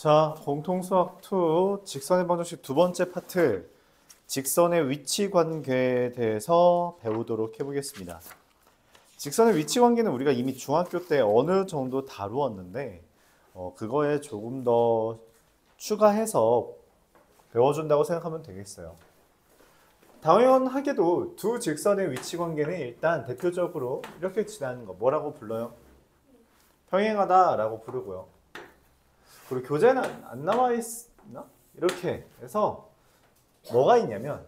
자, 공통수학 2 직선의 방정식 두 번째 파트 직선의 위치 관계에 대해서 배우도록 해보겠습니다. 직선의 위치 관계는 우리가 이미 중학교 때 어느 정도 다루었는데 그거에 조금 더 추가해서 배워준다고 생각하면 되겠어요. 당연하게도 두 직선의 위치 관계는 일단 대표적으로 이렇게 지나는 거 뭐라고 불러요? 평행하다 라고 부르고요. 그리고 교재는 안 나와 있나? 이렇게 해서 뭐가 있냐면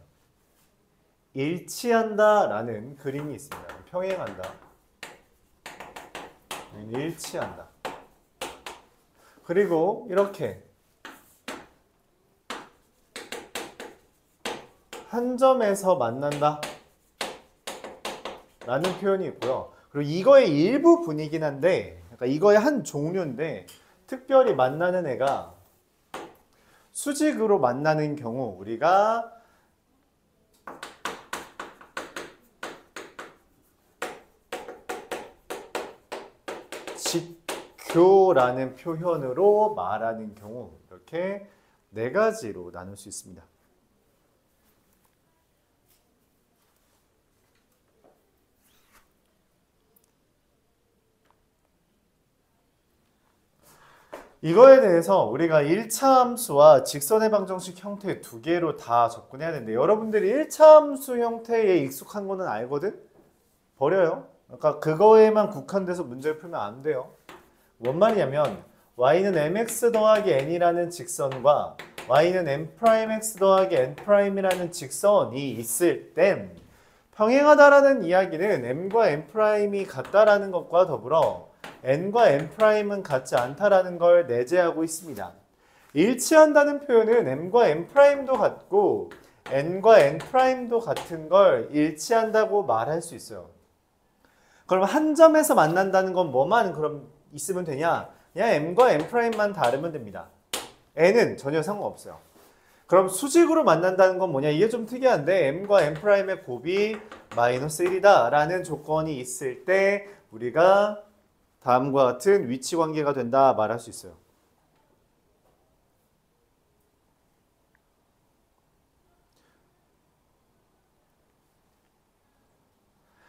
일치한다 라는 그림이 있습니다. 평행한다. 일치한다. 그리고 이렇게 한 점에서 만난다 라는 표현이 있고요. 그리고 이거의 일부분이긴 한데 그러니까 이거의 한 종류인데 특별히 만나는 애가 수직으로 만나는 경우 우리가 직교라는 표현으로 말하는 경우 이렇게 네 가지로 나눌 수 있습니다. 이거에 대해서 우리가 1차 함수와 직선의 방정식 형태 두 개로 다 접근해야 되는데 여러분들이 1차 함수 형태에 익숙한 거는 알거든? 버려요. 그러니까 그거에만 국한돼서 문제를 풀면 안 돼요. 뭔 말이냐면 y는 mx 더하기 n이라는 직선과 y는 m'x 더하기 n'이라는 직선이 있을 땐 평행하다라는 이야기는 m과 n'이 같다라는 것과 더불어 n과 n'은 같지 않다라는 걸 내재하고 있습니다. 일치한다는 표현은 m과 n'도 같고 n과 n'도 같은 걸 일치한다고 말할 수 있어요. 그럼 한 점에서 만난다는 건 뭐만 그럼 있으면 되냐? 그냥 m과 n'만 다르면 됩니다. n은 전혀 상관없어요. 그럼 수직으로 만난다는 건 뭐냐? 이게 좀 특이한데 m과 n'의 곱이 마이너스 1이다 라는 조건이 있을 때 우리가 다음과 같은 위치 관계가 된다 말할 수 있어요.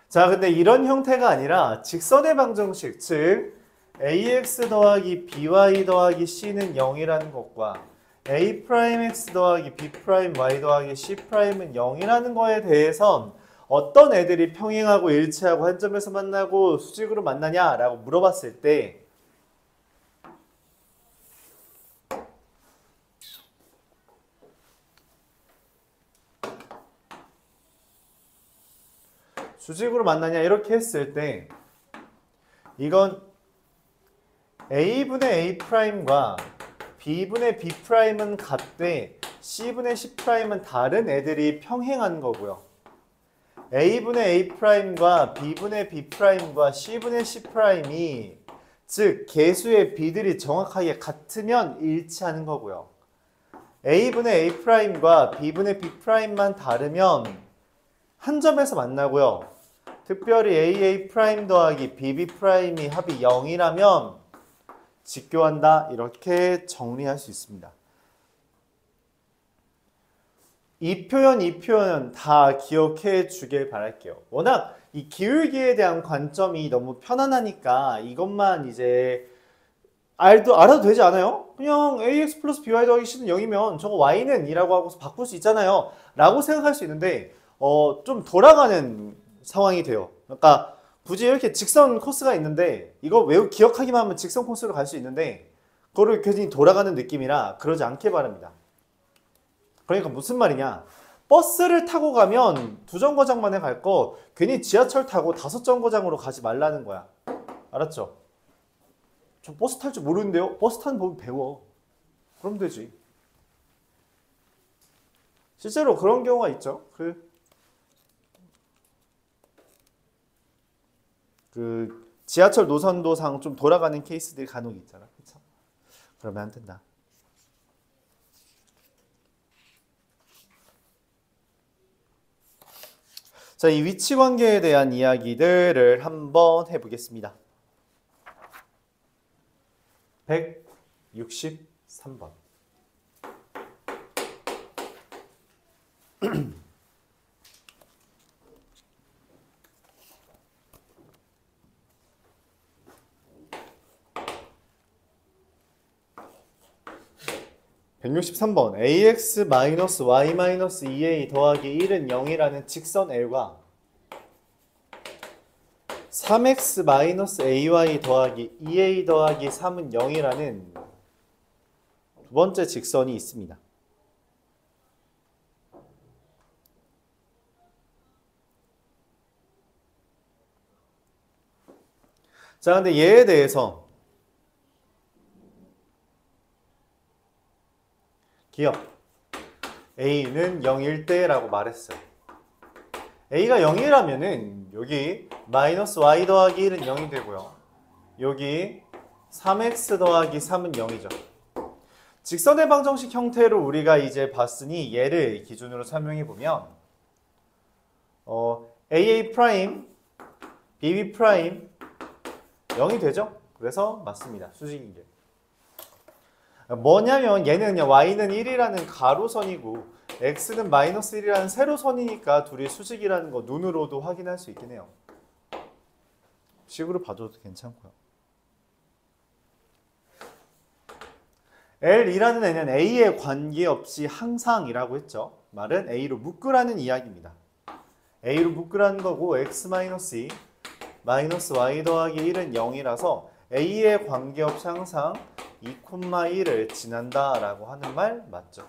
자, 근데 이런 형태가 아니라 직선의 방정식, 즉 ax 더하기 by 더하기 c는 0이라는 것과 a'x 더하기 b'y 더하기 c'은 0이라는 거에 대해선 어떤 애들이 평행하고 일치하고 한 점에서 만나고 수직으로 만나냐라고 물어봤을 때 수직으로 만나냐 이렇게 했을 때 이건 a분의 a'과 b분의 b'은 같되 c분의 c'은 다른 애들이 평행한 거고요. a분의 a'과 b분의 b'과 c분의 c'이 즉 개수의 b들이 정확하게 같으면 일치하는 거고요. a분의 a'과 b분의 b'만 다르면 한 점에서 만나고요. 특별히 AA' 더하기 BB'이 합이 0이라면 직교한다 이렇게 정리할 수 있습니다. 이 표현 다 기억해 주길 바랄게요. 워낙 이 기울기에 대한 관점이 너무 편안하니까 이것만 이제 알아도 되지 않아요? 그냥 ax 플러스 by 더하기 c는 0이면 저거 y는 2라고 하고서 바꿀 수 있잖아요 라고 생각할 수 있는데 좀 돌아가는 상황이 돼요. 그러니까 굳이 이렇게 직선 코스가 있는데 이거 기억하기만 하면 직선 코스로 갈 수 있는데 그거를 괜히 돌아가는 느낌이라 그러지 않게 바랍니다. 그러니까 무슨 말이냐? 버스를 타고 가면 2정거장만에 갈 거 괜히 지하철 타고 5정거장으로 가지 말라는 거야. 알았죠? 저 버스 탈 줄 모르는데요? 버스 타는 법을 배워. 그럼 되지. 실제로 그런 경우가 있죠. 지하철 노선도상 좀 돌아가는 케이스들이 간혹 있잖아. 그쵸? 그러면 안 된다. 자, 이 위치 관계에 대한 이야기들을 한번 해보겠습니다. 164 3번. 163번 ax-y-2a 더하기 1은 0이라는 직선 L과 3x-ay 더하기 2a 더하기 3은 0이라는 두 번째 직선이 있습니다. 자, 근데 얘에 대해서 기억 a는 0일 때라고 말했어요. a가 0이라면은 여기 마이너스 y 더하기 1은 0이 되고요. 여기 3x 더하기 3은 0이죠. 직선의 방정식 형태로 우리가 이제 봤으니 얘를 기준으로 설명해 보면 AA 프라임, BB 프라임 0이 되죠? 그래서 맞습니다. 수직인 게. 뭐냐면 얘는 y는 1이라는 가로선이고 x는 마이너스 1이라는 세로선이니까 둘이 수직이라는 거 눈으로도 확인할 수 있긴 해요. 식으로 봐줘도 괜찮고요. L이라는 애는 A에 관계없이 항상이라고 했죠. 말은 A로 묶으라는 이야기입니다. A로 묶으라는 거고 x-2 마이너스 y 더하기 1은 0이라서 A에 관계없이 항상 2,1을 지난다 라고 하는 말 맞죠?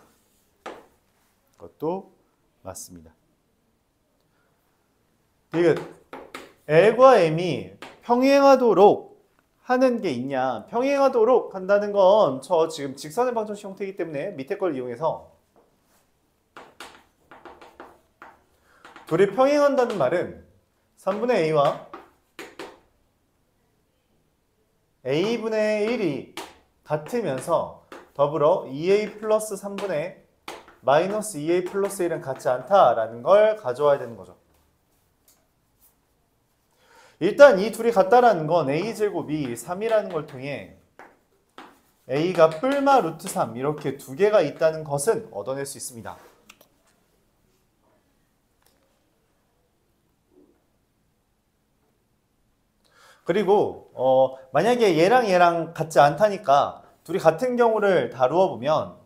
그것도 맞습니다. 디귿 L과 M이 평행하도록 하는 게 있냐? 평행하도록 한다는 건 저 지금 직선의 방정식 형태이기 때문에 밑에 걸 이용해서 둘이 평행한다는 말은 3분의 A와 A분의 1이 같으면서 더불어 2A 플러스 3분의 마이너스 2A 플러스 1은 같지 않다라는 걸 가져와야 되는 거죠. 일단 이 둘이 같다라는 건 A제곱이 3이라는 걸 통해 A가 뿔마 루트 3 이렇게 두 개가 있다는 것은 얻어낼 수 있습니다. 그리고 만약에 얘랑 같지 않다니까 둘이 같은 경우를 다루어 보면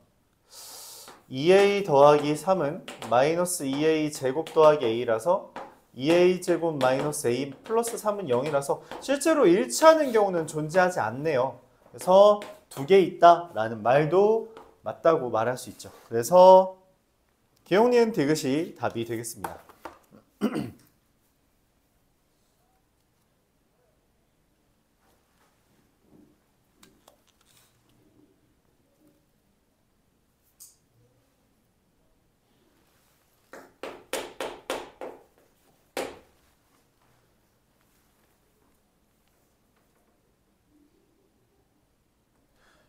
2a 더하기 3은 마이너스 2a 제곱 더하기 a라서 2a 제곱 마이너스 a 플러스 3은 0이라서 실제로 일치하는 경우는 존재하지 않네요. 그래서 두 개 있다라는 말도 맞다고 말할 수 있죠. 그래서 기억, 니은, 디귿이 답이 되겠습니다.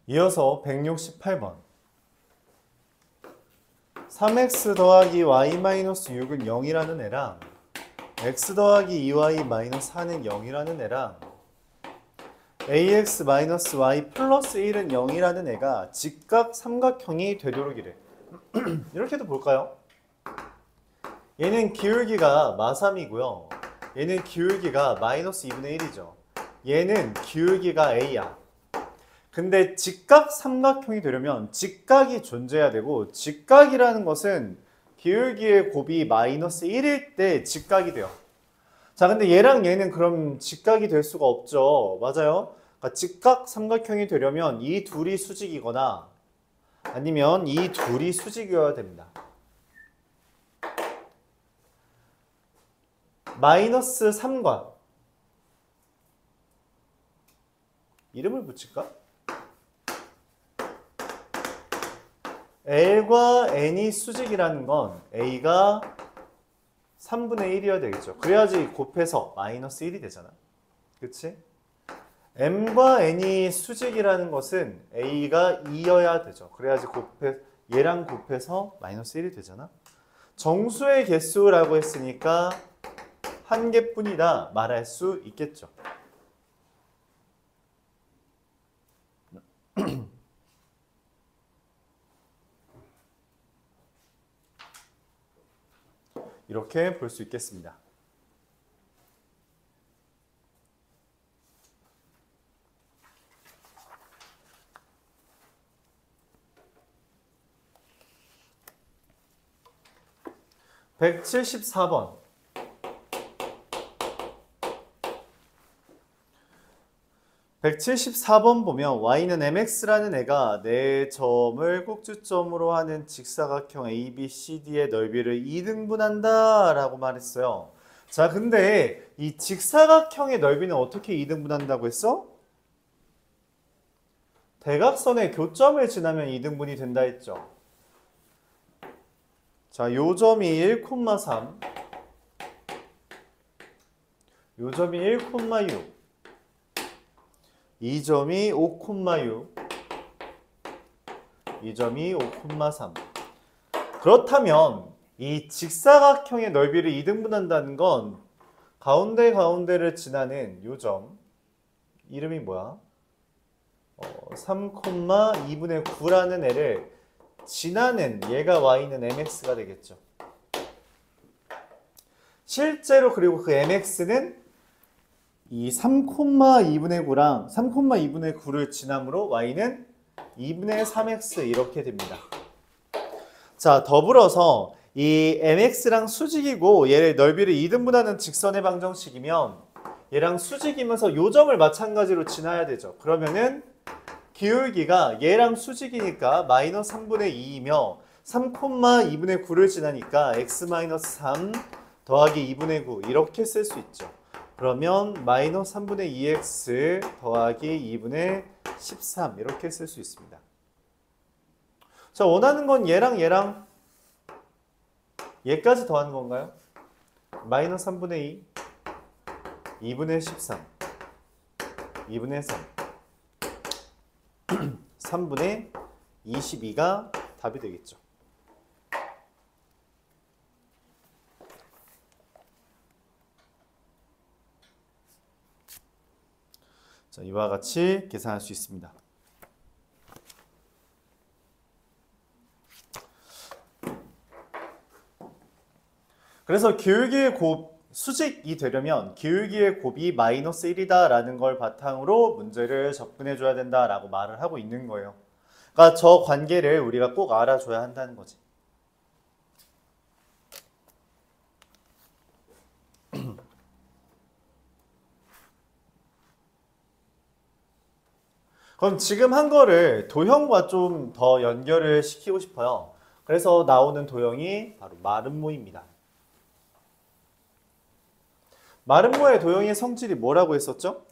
이어서 168번 3x 더하기 y-6은 0이라는 애랑 x 더하기 2y-4는 0이라는 애랑 ax-y 플러스 1은 0이라는 애가 직각 삼각형이 되도록 이래. 이렇게도 볼까요? 얘는 기울기가 마3이고요. 얘는 기울기가 마이너스 2분의 1이죠. 얘는 기울기가 a야. 근데 직각 삼각형이 되려면 직각이 존재해야 되고 직각이라는 것은 기울기의 곱이 마이너스 1일 때 직각이 돼요. 자, 근데 얘랑 얘는 그럼 직각이 될 수가 없죠. 맞아요? 그러니까 직각 삼각형이 되려면 이 둘이 수직이거나 아니면 이 둘이 수직이어야 됩니다. 마이너스 3과 이름을 붙일까? L과 N이 수직이라는 건 A가 3분의 1이어야 되겠죠. 그래야지 곱해서 마이너스 1이 되잖아. 그치? M과 N이 수직이라는 것은 A가 2여야 되죠. 그래야지 얘랑 곱해서 마이너스 1이 되잖아. 정수의 개수라고 했으니까 한 개뿐이다 말할 수 있겠죠. 이렇게 볼 수 있겠습니다. (174번) 174번 보면 y는 mx라는 애가 4점을 꼭지점으로 하는 직사각형 ABCD의 넓이를 2등분한다 라고 말했어요. 자, 근데 이 직사각형의 넓이는 어떻게 2등분한다고 했어? 대각선의 교점을 지나면 2등분이 된다 했죠. 자, 요 점이 1,3, 요 점이 1,6, 이 점이 5,6, 이 점이 5,3. 그렇다면 이 직사각형의 넓이를 2등분한다는 건 가운데를 지나는 요 점 이름이 뭐야? 3,2분의 9라는 애를 지나는 얘가 y는 mx가 되겠죠. 실제로 그리고 그 mx는 이 3,2분의 9랑 3,2분의 9를 지남으로 y는 2분의 3x 이렇게 됩니다. 자, 더불어서 이 mx랑 수직이고 얘를 넓이를 2등분하는 직선의 방정식이면 얘랑 수직이면서 요 점을 마찬가지로 지나야 되죠. 그러면은 기울기가 얘랑 수직이니까 마이너스 3분의 2이며 3,2분의 9를 지나니까 x-3 더하기 2분의 9 이렇게 쓸 수 있죠. 그러면 마이너스 3분의 2x 더하기 2분의 13 이렇게 쓸 수 있습니다. 자, 원하는 건 얘랑 얘까지 더하는 건가요? 마이너스 3분의 2, 2분의 13, 2분의 3, 3분의 22가 답이 되겠죠. 자, 이와 같이 계산할 수 있습니다. 그래서 기울기의 수직이 되려면 기울기의 곱이 마이너스 1이다 라는 걸 바탕으로 문제를 접근해 줘야 된다 라고 말을 하고 있는 거예요. 그러니까 저 관계를 우리가 꼭 알아줘야 한다는 거지. 그럼 지금 한 거를 도형과 좀 더 연결을 시키고 싶어요. 그래서 나오는 도형이 바로 마름모입니다. 마름모의 도형의 성질이 뭐라고 했었죠?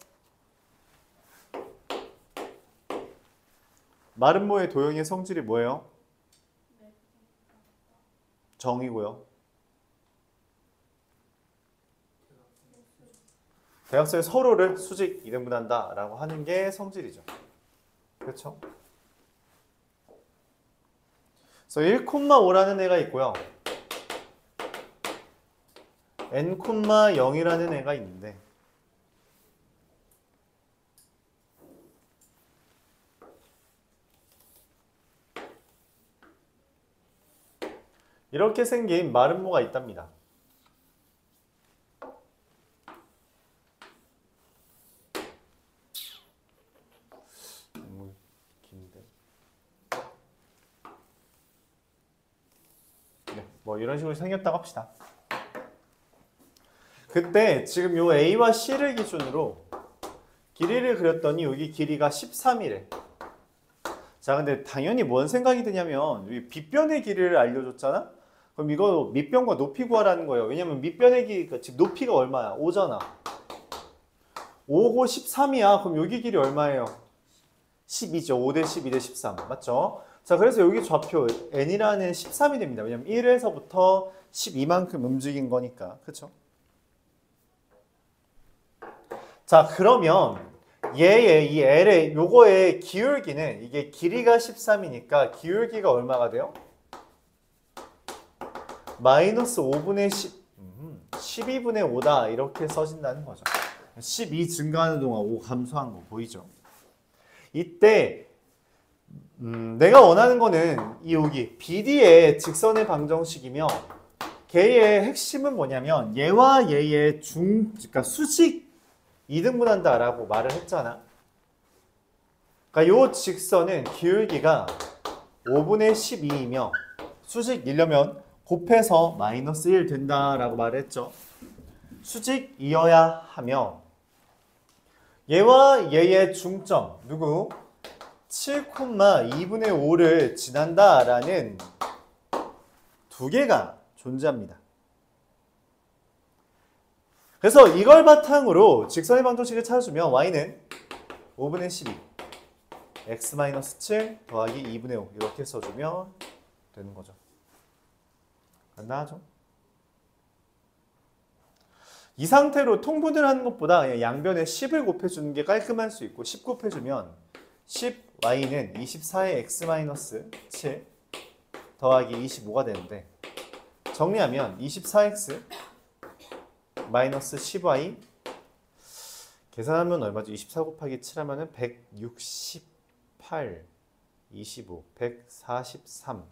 마름모의 도형의 성질이 뭐예요? 정이고요. 대각선의 서로를 수직 2등분한다 라고 하는 게 성질이죠. 그렇죠? 그래서 1,5라는 애가 있고요. n,0이라는 애가 있는데 이렇게 생긴 마름모가 있답니다. 너무 긴데. 네, 뭐 이런 식으로 생겼다고 합시다. 그때 지금 요 A와 C를 기준으로 길이를 그렸더니 여기 길이가 13이래. 자, 근데 당연히 뭔 생각이 드냐면 빗변의 길이를 알려줬잖아? 그럼 이거 밑변과 높이 구하라는 거예요. 왜냐면 밑변의 길이가 지금 높이가 얼마야? 5잖아. 5고 13이야. 그럼 여기 길이 얼마예요? 12죠. 5대 12 대 13. 맞죠? 자, 그래서 여기 좌표 n이라는 13이 됩니다. 왜냐면 1에서부터 12만큼 움직인 거니까. 그쵸? 자, 그러면 얘의 이 L의 요거의 기울기는 이게 길이가 13이니까 기울기가 얼마가 돼요? 마이너스 5분의 12분의 5다 이렇게 써진다는 거죠. 12 증가하는 동안 5 감소한 거 보이죠? 이때 내가 원하는 거는 이 여기 BD의 직선의 방정식이며 걔의 핵심은 뭐냐면 얘와 얘의 그러니까 수직 이등분한다라고 말을 했잖아. 그러니까 요 직선은 기울기가 5분의 12이며 수직이려면 곱해서 마이너스 1 된다라고 말을 했죠. 수직이어야 하며 얘와 얘의 중점 누구? 7,2분의 5를 지난다라는 두 개가 존재합니다. 그래서 이걸 바탕으로 직선의 방정식을 찾아주면 y는 5분의 12 x-7 더하기 2분의 5 이렇게 써주면 되는 거죠. 간단하죠? 이 상태로 통분을 하는 것보다 그냥 양변에 10을 곱해주는 게 깔끔할 수 있고 10 곱해주면 10y는 24의 x-7 더하기 25가 되는데 정리하면 24x 마이너스 10y 계산하면 얼마죠? 24 곱하기 7 하면은 168 25 143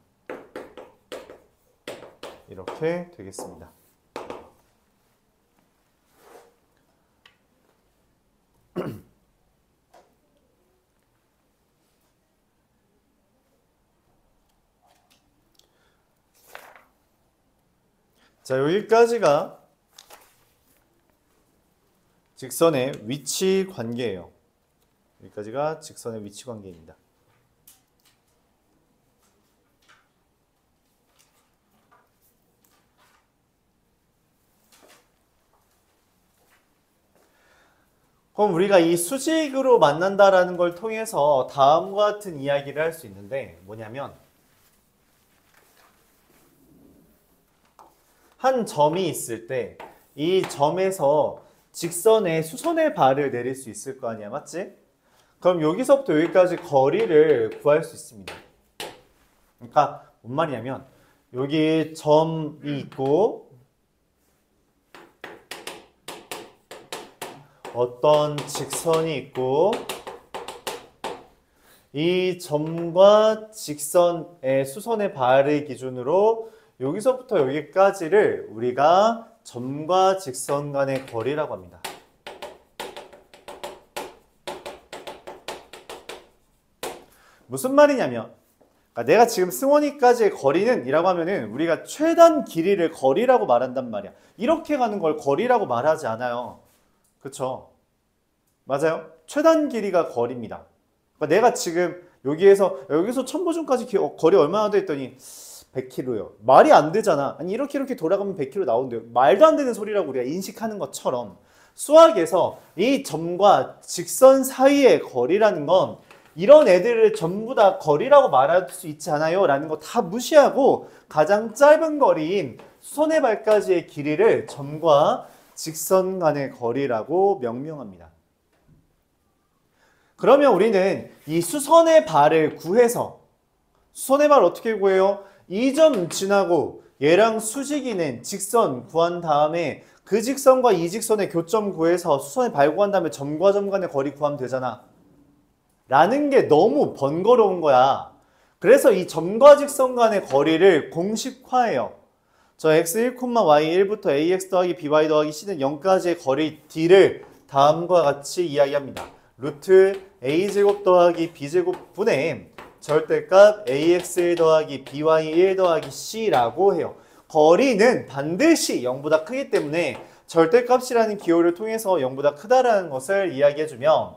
이렇게 되겠습니다. 자, 여기까지가 직선의 위치 관계예요. 여기까지가 직선의 위치 관계입니다. 그럼 우리가 이 수직으로 만난다라는 걸 통해서 다음과 같은 이야기를 할 수 있는데 뭐냐면 한 점이 있을 때 이 점에서 직선의 수선의 발을 내릴 수 있을 거 아니야, 맞지? 그럼 여기서부터 여기까지 거리를 구할 수 있습니다. 그러니까 뭔 말이냐면 여기 점이 있고 어떤 직선이 있고 이 점과 직선의 수선의 발을 기준으로 여기서부터 여기까지를 우리가 점과 직선 간의 거리라고 합니다. 무슨 말이냐면 그러니까 내가 지금 승원이까지의 거리는 이라고 하면은 우리가 최단 길이를 거리라고 말한단 말이야. 이렇게 가는 걸 거리라고 말하지 않아요. 그쵸? 맞아요? 최단 길이가 거리입니다. 그러니까 내가 지금 여기서 천보중까지 거리 얼마나 돼 했더니 100km요. 말이 안 되잖아. 아니 이렇게 돌아가면 100km 나온대요. 말도 안 되는 소리라고 우리가 인식하는 것처럼 수학에서 이 점과 직선 사이의 거리라는 건 이런 애들을 전부 다 거리라고 말할 수 있지 않아요? 라는 거 다 무시하고 가장 짧은 거리인 수선의 발까지의 길이를 점과 직선 간의 거리라고 명명합니다. 그러면 우리는 이 수선의 발을 구해서 수선의 발 어떻게 구해요? 이 점 지나고 얘랑 수직이는 직선 구한 다음에 그 직선과 이 직선의 교점 구해서 수선의 발 구한 다음에 점과 점 간의 거리 구하면 되잖아. 라는 게 너무 번거로운 거야. 그래서 이 점과 직선 간의 거리를 공식화해요. 저 x1, y1부터 ax 더하기 by 더하기 c는 0까지의 거리 d를 다음과 같이 이야기합니다. 루트 a제곱 더하기 b제곱 분의 절대값 ax1 더하기 by1 더하기 c라고 해요. 거리는 반드시 0보다 크기 때문에 절대값이라는 기호를 통해서 0보다 크다라는 것을 이야기해주면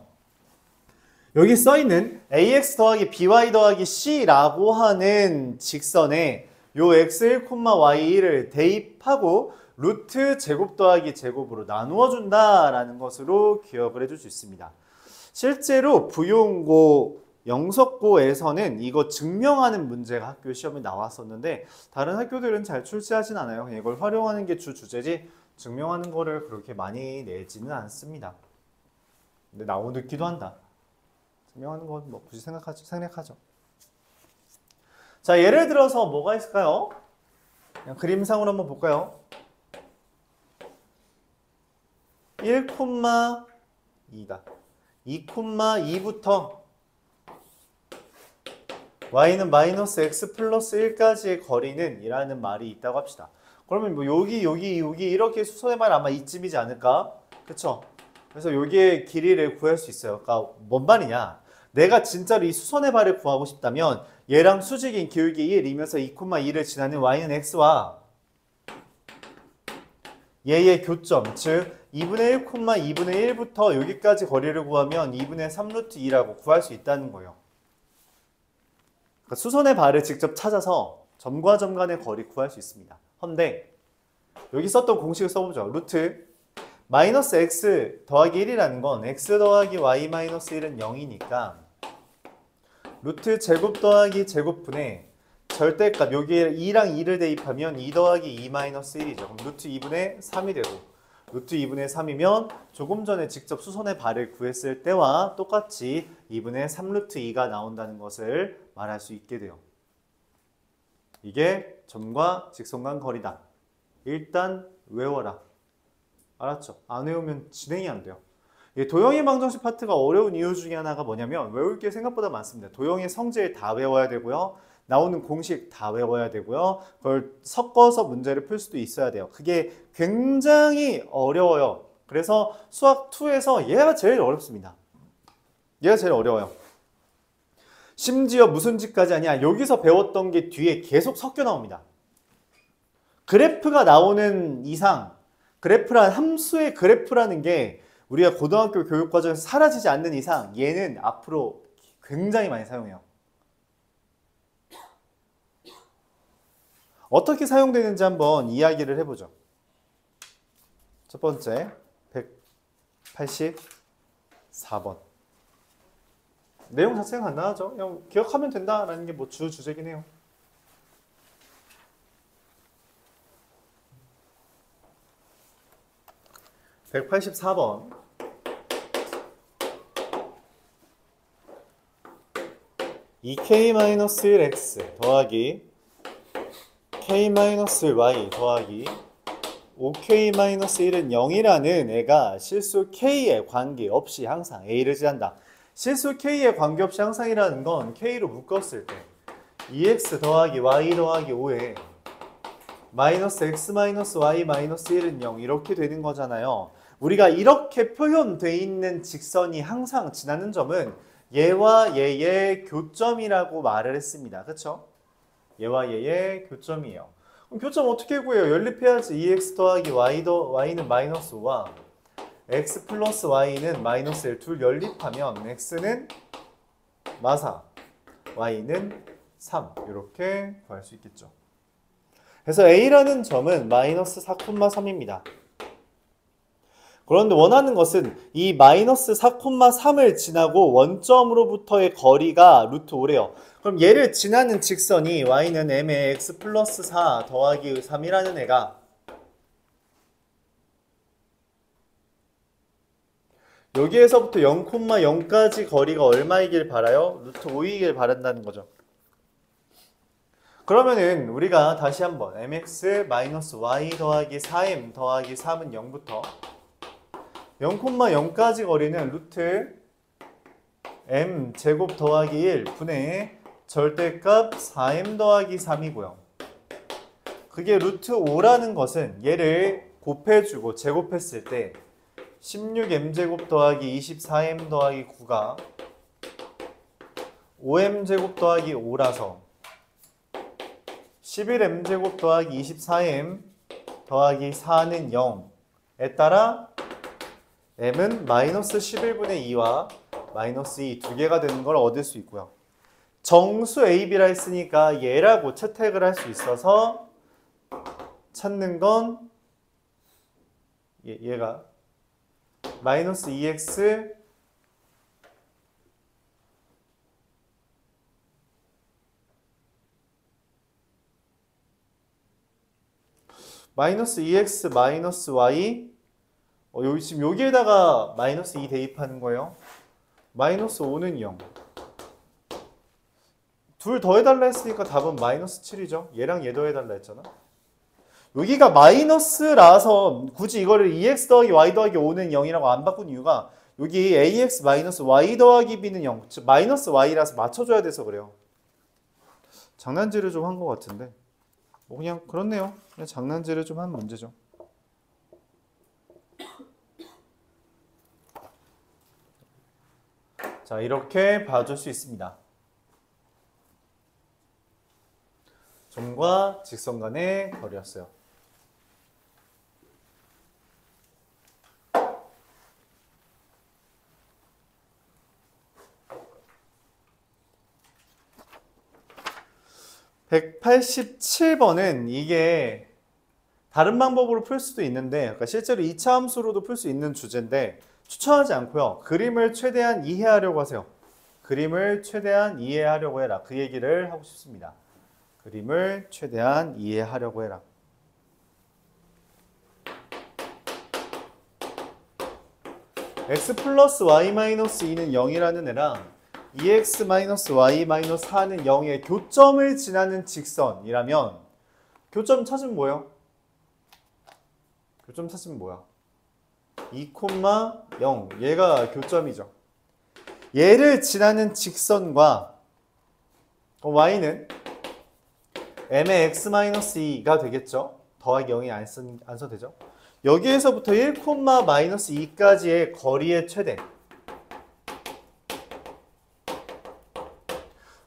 여기 써있는 ax 더하기 by 더하기 c라고 하는 직선에 요 x1, y1을 대입하고 루트 제곱 더하기 제곱으로 나누어 준다라는 것으로 기억을 해줄 수 있습니다. 실제로 부용고 영석고에서는 이거 증명하는 문제가 학교 시험에 나왔었는데 다른 학교들은 잘 출제하진 않아요. 그냥 이걸 활용하는 게 주 주제지 증명하는 거를 그렇게 많이 내지는 않습니다. 근데 나오기도 한다. 증명하는 건 뭐 굳이 생략하죠. 자, 예를 들어서 뭐가 있을까요? 그냥 그림상으로 한번 볼까요? 1,2다. 2,2부터 y는 마이너스 x 플러스 1까지의 거리는 이라는 말이 있다고 합시다. 그러면 뭐 여기 이렇게 수선의 말 아마 이쯤이지 않을까? 그쵸? 그래서 여기의 길이를 구할 수 있어요. 그러니까 뭔 말이냐? 내가 진짜로 이 수선의 발을 구하고 싶다면 얘랑 수직인 기울기 1이면서 2,2를 지나는 y는 x와 얘의 교점, 즉 2분의 1, 2분의 1부터 여기까지 거리를 구하면 2분의 3루트 2라고 구할 수 있다는 거예요. 그러니까 수선의 발을 직접 찾아서 점과 점 간의 거리 구할 수 있습니다. 헌데 여기 썼던 공식을 써보죠. 루트 마이너스 x 더하기 1이라는 건 x 더하기 y 마이너스 1은 0이니까 루트 제곱 더하기 제곱분의 절대값 여기에 2랑 2를 대입하면 2 더하기 2 마이너스 1이죠. 그럼 루트 2분의 3이 되고 루트 2분의 3이면 조금 전에 직접 수선의 발을 구했을 때와 똑같이 2분의 3루트 2가 나온다는 것을 말할 수 있게 돼요. 이게 점과 직선 간 거리다. 일단 외워라. 알았죠? 안 외우면 진행이 안 돼요. 도형의 방정식 파트가 어려운 이유 중에 하나가 뭐냐면 외울 게 생각보다 많습니다. 도형의 성질 다 외워야 되고요. 나오는 공식 다 외워야 되고요. 그걸 섞어서 문제를 풀 수도 있어야 돼요. 그게 굉장히 어려워요. 그래서 수학 2에서 얘가 제일 어렵습니다. 얘가 제일 어려워요. 심지어 무슨 짓까지 하냐? 여기서 배웠던 게 뒤에 계속 섞여 나옵니다. 그래프가 나오는 이상, 그래프란 함수의 그래프라는 게 우리가 고등학교 교육 과정에서 사라지지 않는 이상 얘는 앞으로 굉장히 많이 사용해요. 어떻게 사용되는지 한번 이야기를 해보죠. 첫 번째, 184번. 내용 자체가 간단하죠. 그냥 기억하면 된다라는 게 뭐 주제긴 해요. (184번) 2k-1x 더하기 k-y 더하기 5k-1은 0이라는 애가 실수 k에 관계없이 항상 a를 지한다. 실수 k에 관계없이 항상이라는 건 k로 묶었을 때 2x 더하기 y 더하기 5에 마이너스 x 마이너스 y 마이너스 1은 0 이렇게 되는 거잖아요. 우리가 이렇게 표현되어 있는 직선이 항상 지나는 점은 얘와 얘의 교점이라고 말을 했습니다. 그쵸? 얘와 얘의 교점이에요. 그럼 교점 어떻게 구해요? 연립해야지. 2x 더하기 y는 마이너스 5와 x 플러스 y는 마이너스 1 둘 연립하면 x는 마사, y는 3 이렇게 구할 수 있겠죠. 그래서 a라는 점은 마이너스 4,3입니다. 그런데 원하는 것은 이 마이너스 4,3을 지나고 원점으로부터의 거리가 루트 5래요. 그럼 얘를 지나는 직선이 y는 m의 x 플러스 4 더하기 3이라는 애가 여기에서부터 0,0까지 거리가 얼마이길 바라요? 루트 5이길 바란다는 거죠. 그러면은 우리가 다시 한번 mx-y 더하기 4m 더하기 3은 0부터 0,0까지 거리는 루트 m 제곱 더하기 1 분의 절대값 4m 더하기 3이고요. 그게 루트 5라는 것은 얘를 곱해주고 제곱했을 때 16m 제곱 더하기 24m 더하기 9가 5m 제곱 더하기 5라서 11m 제곱 더하기 24m 더하기 4는 0에 따라 m은 마이너스 11분의 2와 마이너스 2 두 개가 되는 걸 얻을 수 있고요. 정수 AB라 했으니까 얘라고 채택을 할 수 있어서 찾는 건 얘가 마이너스 2x 마이너스 2x 마이너스 y 여기 지금 여기에다가 마이너스 2 대입하는 거예요. 마이너스 5는 0. 둘 더해달라 했으니까 답은 마이너스 7이죠. 얘랑 얘 더해달라 했잖아. 여기가 마이너스라서 굳이 이거를 2x 더하기 y 더하기 5는 0이라고 안 바꾼 이유가 여기 ax 마이너스 y 더하기 b는 0, 즉 마이너스 y라서 맞춰줘야 돼서 그래요. 장난질을 좀 한 것 같은데. 뭐 그냥 그렇네요. 그냥 장난질을 좀 한 문제죠. 자, 이렇게 봐줄 수 있습니다. 점과 직선 간의 거리였어요. (187번은) 이게 다른 방법으로 풀 수도 있는데, 그러니까 실제로 2차 함수로도 풀 수 있는 주제인데 추천하지 않고요. 그림을 최대한 이해하려고 하세요. 그림을 최대한 이해하려고 해라. 그 얘기를 하고 싶습니다. 그림을 최대한 이해하려고 해라. x 플러스 y 마이너스 2는 0이라는 애랑 2x 마이너스 y 마이너스 4는 0의 교점을 지나는 직선이라면 교점 찾으면 뭐예요? 교점 찾으면 뭐야? 2,0 얘가 교점이죠. 얘를 지나는 직선과 y는 m의 x 마이너스 2가 되겠죠. 더하기 0이 안 써도 되죠. 여기에서부터 1, 마이너스 2까지의 거리의 최대.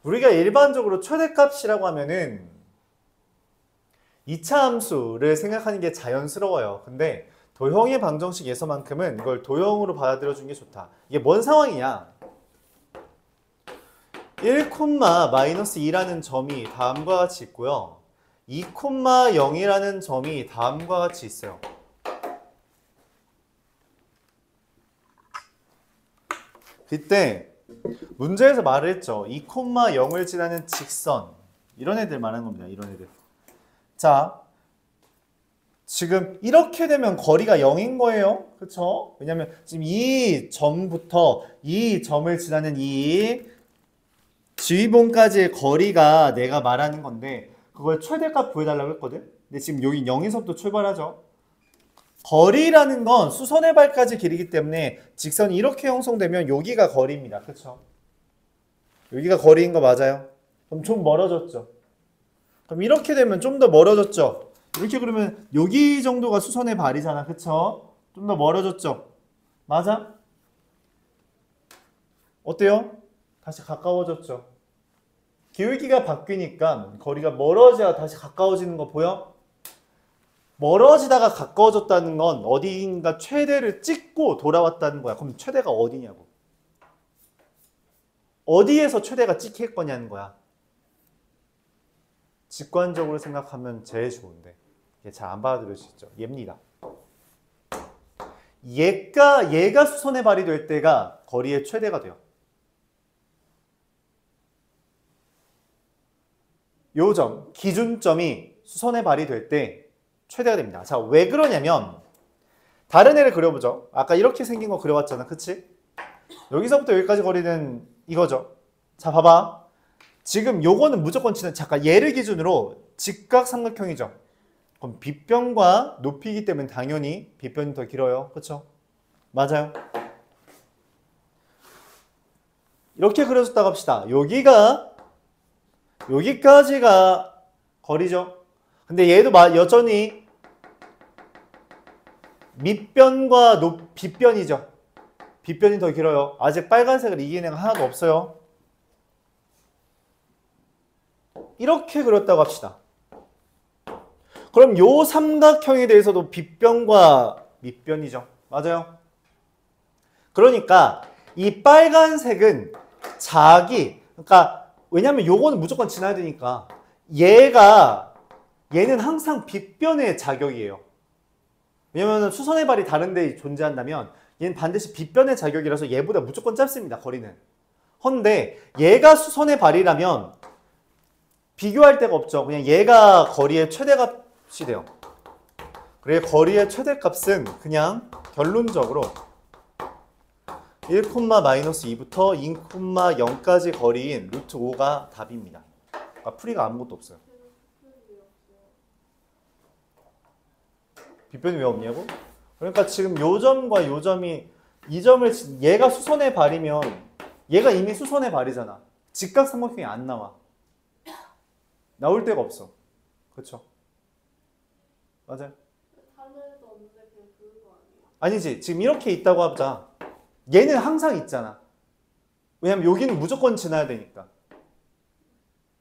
우리가 일반적으로 최대값이라고 하면은 2차 함수를 생각하는 게 자연스러워요. 근데 도형의 방정식에서만큼은 이걸 도형으로 받아들여 주는 게 좋다. 이게 뭔 상황이냐? 1, 마이너스 2라는 점이 다음과 같이 있고요. 2, 0이라는 점이 다음과 같이 있어요. 그때 문제에서 말을 했죠. 2, 0을 지나는 직선. 이런 애들 말하는 겁니다. 이런 애들. 자, 지금 이렇게 되면 거리가 0인 거예요. 그쵸? 왜냐면 지금 이 점부터 이 점을 지나는 이 지휘봉까지의 거리가 내가 말하는 건데 그걸 최대값 구해달라고 했거든. 근데 지금 여기 0에서부터 출발하죠. 거리라는 건 수선의 발까지 길이기 때문에 직선이 이렇게 형성되면 여기가 거리입니다. 그쵸? 여기가 거리인 거 맞아요? 그럼 좀 멀어졌죠? 그럼 이렇게 되면 좀 더 멀어졌죠? 이렇게 그러면 여기 정도가 수선의 발이잖아. 그쵸? 좀 더 멀어졌죠? 맞아? 어때요? 다시 가까워졌죠? 기울기가 바뀌니까 거리가 멀어져야 다시 가까워지는 거 보여? 멀어지다가 가까워졌다는 건 어디인가 최대를 찍고 돌아왔다는 거야. 그럼 최대가 어디냐고. 어디에서 최대가 찍힐 거냐는 거야. 직관적으로 생각하면 제일 좋은데 이게 잘 안 받아들일 수 있죠. 얘입니다. 얘가 수선의 발이 될 때가 거리의 최대가 돼요. 요 점, 기준점이 수선의 발이 될 때 최대가 됩니다. 자, 왜 그러냐면 다른 애를 그려보죠. 아까 이렇게 생긴 거 그려봤잖아. 그치? 여기서부터 여기까지 거리는 이거죠. 자, 봐봐. 지금 요거는 무조건 잠깐 얘를 기준으로 직각삼각형이죠. 그럼 빗변과 높이기 때문에 당연히 빗변이 더 길어요. 그쵸? 맞아요. 이렇게 그려줬다고 합시다. 여기까지가 거리죠. 근데 얘도 여전히 밑변과 빗변이죠. 빗변이 더 길어요. 아직 빨간색을 이기는 애가 하나도 없어요. 이렇게 그렸다고 합시다. 그럼 요 삼각형에 대해서도 빗변과 밑변이죠. 맞아요? 그러니까 이 빨간색은 그러니까 왜냐면 요거는 무조건 지나야 되니까 얘는 항상 빗변의 자격이에요. 왜냐면 수선의 발이 다른 데 존재한다면 얘는 반드시 빗변의 자격이라서 얘보다 무조건 짧습니다. 거리는. 헌데 얘가 수선의 발이라면 비교할 데가 없죠. 그냥 얘가 거리의 최대값이 돼요. 그래 거리의 최대값은 그냥 결론적으로 1, 마이너스 2부터 2, 0까지 거리인 루트 5가 답입니다. 그러니까 풀이가 아무것도 없어요. 빗변이 왜 없냐고? 그러니까 지금 요 점과 요 점이 얘가 수선의 발이면 얘가 이미 수선의 발이잖아. 직각삼각형이 안 나와. 나올 데가 없어. 그렇죠? 맞아요. 다른 애도 없는데 그냥 그거 아니에요? 아니지. 지금 이렇게 있다고 하자. 얘는 항상 있잖아. 왜냐면 여기는 무조건 지나야 되니까.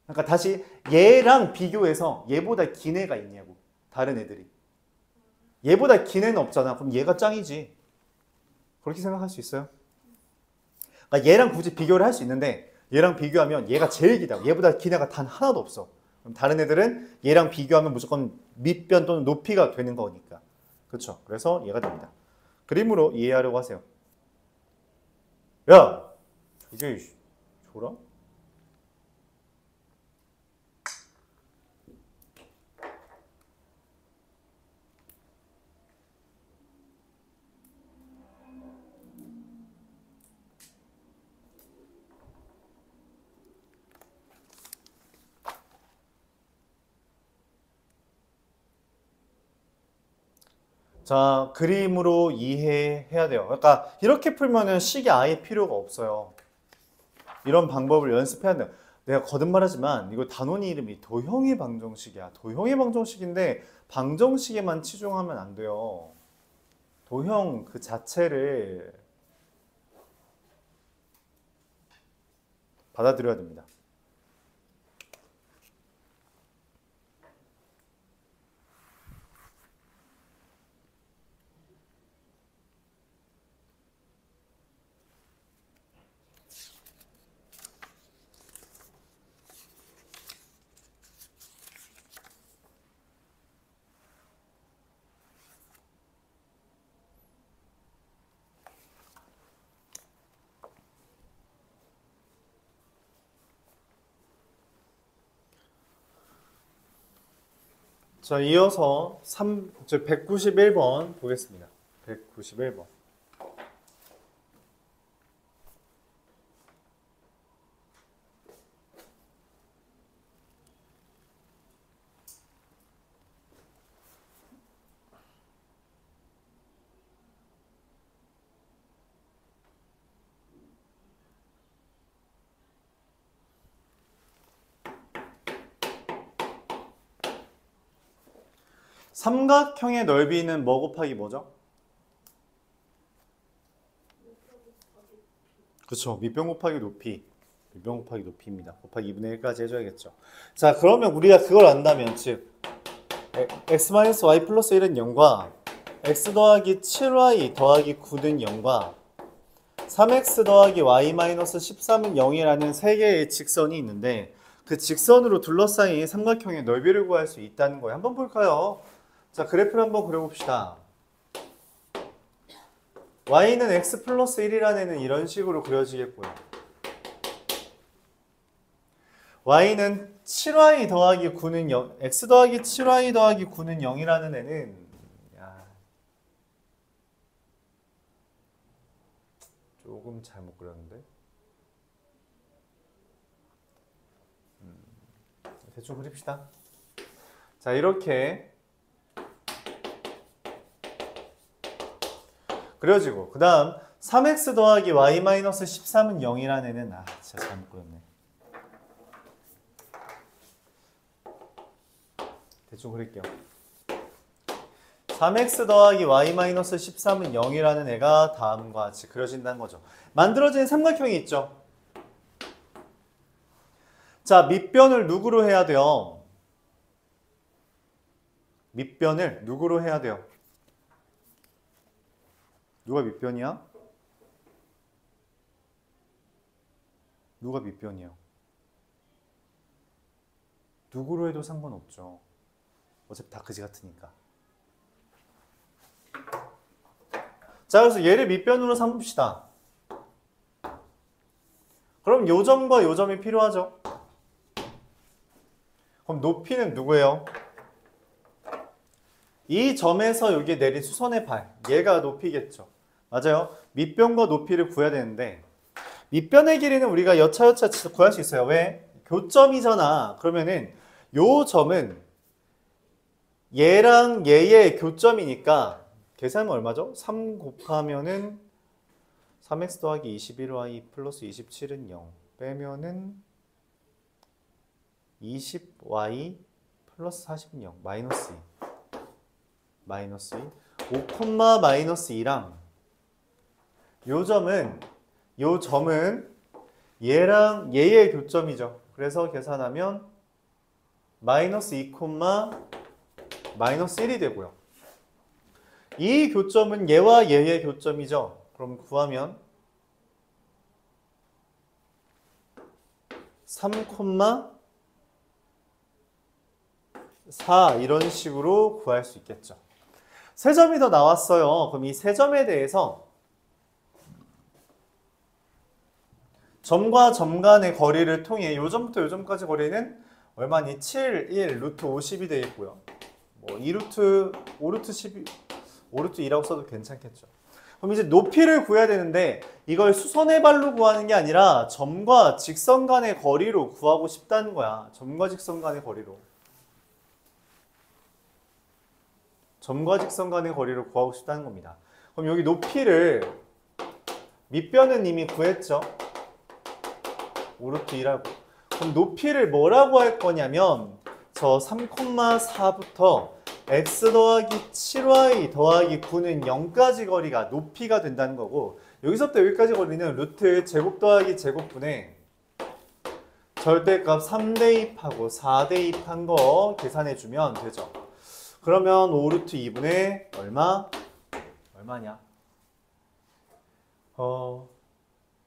그러니까 다시 얘랑 비교해서 얘보다 긴 애가 있냐고. 다른 애들이. 얘보다 긴 애는 없잖아. 그럼 얘가 짱이지. 그렇게 생각할 수 있어요. 그러니까 얘랑 굳이 비교를 할 수 있는데 얘랑 비교하면 얘가 제일 기다. 얘보다 긴 애가 단 하나도 없어. 그럼 다른 애들은 얘랑 비교하면 무조건 밑변 또는 높이가 되는 거니까. 그렇죠. 그래서 얘가 됩니다. 그림으로 이해하려고 하세요. 야! 이게 줘라? 자, 그림으로 이해해야 돼요. 그러니까 이렇게 풀면은 식이 아예 필요가 없어요. 이런 방법을 연습해야 돼요. 내가 거듭말하지만 이거 단원이 이름이 도형의 방정식이야. 도형의 방정식인데 방정식에만 치중하면 안 돼요. 도형 그 자체를 받아들여야 됩니다. 자, 이어서 191번 보겠습니다. 191번. 삼각형의 넓이는 뭐 곱하기 뭐죠? 그렇죠. 밑변 곱하기 높이. 밑변 곱하기 높이입니다. 곱하기 2분의 1까지 해줘야겠죠. 자, 그러면 우리가 그걸 안다면 즉 x-y 플러스 1은 0과 x 더하기 7y 더하기 9는 0과 3x 더하기 y 마이너스 13은 0이라는 세 개의 직선이 있는데 그 직선으로 둘러싸인 삼각형의 넓이를 구할 수 있다는 거예요. 한번 볼까요? 자, 그래프를 한번 그려봅시다. y는 x 플러스 1이라는 애는 이런 식으로 그려지겠고요. y는 7y 더하기 9는 0, x 더하기 7y 더하기 9는 0이라는 애는 조금 잘못 그렸는데 대충 그립시다. 자, 이렇게 그려지고 그 다음 3x 더하기 y 마이너스 13은 0이라는 애는 진짜 잘못 그렸네. 대충 그릴게요. 3x 더하기 y 마이너스 13은 0이라는 애가 다음과 같이 그려진다는 거죠. 만들어진 삼각형이 있죠. 자, 밑변을 누구로 해야 돼요? 밑변을 누구로 해야 돼요? 누가 밑변이야? 누가 밑변이에요? 누구로 해도 상관없죠. 어차피 다 그지 같으니까. 자, 그래서 얘를 밑변으로 삼읍시다. 그럼 요 점과 요 점이 필요하죠. 그럼 높이는 누구예요? 이 점에서 여기 내린 수선의 발, 얘가 높이겠죠. 맞아요. 밑변과 높이를 구해야 되는데 밑변의 길이는 우리가 여차여차 구할 수 있어요. 왜? 교점이잖아. 그러면은 요 점은 얘랑 얘의 교점이니까 계산하면 얼마죠? 3 곱하면은 3x 더하기 21y 플러스 27은 0 빼면은 20y 플러스 40은 0 마이너스 2. 마이너스 2. 5 콤마 마이너스 2랑 요 점은 얘랑 얘의 교점이죠. 그래서 계산하면 마이너스 2 콤마 마이너스 1이 되고요. 이 교점은 얘와 얘의 교점이죠. 그럼 구하면 3 콤마 4 이런 식으로 구할 수 있겠죠. 세 점이 더 나왔어요. 그럼 이 세 점에 대해서 점과 점 간의 거리를 통해 요점부터 요점까지 거리는 얼마니? 7, 1, 루트 50이 되어 있고요. 뭐 2루트, 5루트 12, 5루트 2라고 써도 괜찮겠죠. 그럼 이제 높이를 구해야 되는데 이걸 수선의 발로 구하는 게 아니라 점과 직선 간의 거리로 구하고 싶다는 거야. 점과 직선 간의 거리로. 점과 직선 간의 거리를 구하고 싶다는 겁니다. 그럼 여기 높이를 밑변은 이미 구했죠. 5루트 2라고. 그럼 높이를 뭐라고 할 거냐면 저 3,4부터 x 더하기 7y 더하기 9는 0까지 거리가 높이가 된다는 거고 여기서부터 여기까지 거리는 루트 제곱 더하기 제곱분의 절대값 3대입하고 4대입한 거 계산해주면 되죠. 그러면 5루트 2분의 얼마냐?